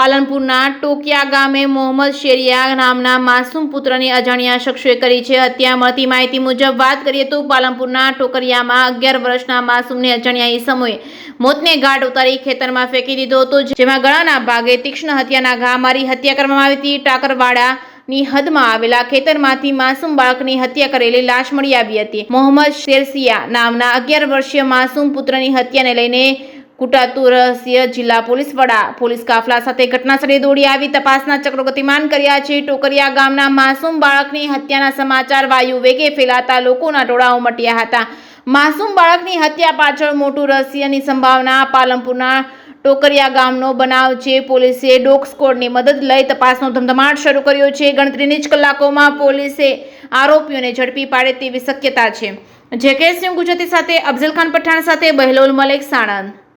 પાલનપુરના ટોકિયા ગામે મોહમ્મદ શેરિયા નામના માસૂમ પુત્રની અજાણ્યા શખ્સોએ કરી છે હત્યા। મળતી માહિતી મુજબ વાત કરીએ તો પાલનપુરના ટોકરિયામાં 11 વર્ષના માસૂમને અજાણ્યા ઈસમોએ મોતને ઘાટ ઉતારી ખેતરમાં ફેંકી દીધો હતો, જેમાં ગળાના ભાગે તીક્ષ્ણ હત્યાના ઘા મારી હત્યા કરવામાં આવી હતી। ટાકરવાડાની હદમાં આવેલા ખેતરમાંથી માસૂમ બાળકની હત્યા કરેલી લાશ મળી આવી હતી। મોહમ્મદ શેરસિયા નામના 11 વર્ષીય માસૂમ પુત્રની હત્યાને લઈને કુટાતુ રહસ્ય જિલ્લા પોલીસ વડા પોલીસ કાફલા સાથે ઘટનાસ્થળે દોડી આવી તપાસના ચક્રો ગતિમાન કર્યા છે। ટોકરિયા ગામના માસૂમ બાળકની હત્યાના સમાચાર વાયુ વેગે ફેલાતા લોકોના ટોળા ઉમટ્યા હતા। માસૂમ બાળકની હત્યા પાછળ મોટું રહસ્યની સંભાવના પાલનપુરના ટોકરિયા ગામનો બનાવ છે। પોલીસે ડોગ સ્ક્વોડની મદદ લઈ તપાસનો ધમધમાટ શરૂ કર્યો છે। ગણતરીની જ કલાકોમાં પોલીસે આરોપીઓને ઝડપી પાડે તેવી શક્યતા છે। જેકેએસ ન્યૂઝ ગુજરાતી સાથે અફઝલ ખાન પઠાણ સાથે બહેલોલ મલેક સાણંદ।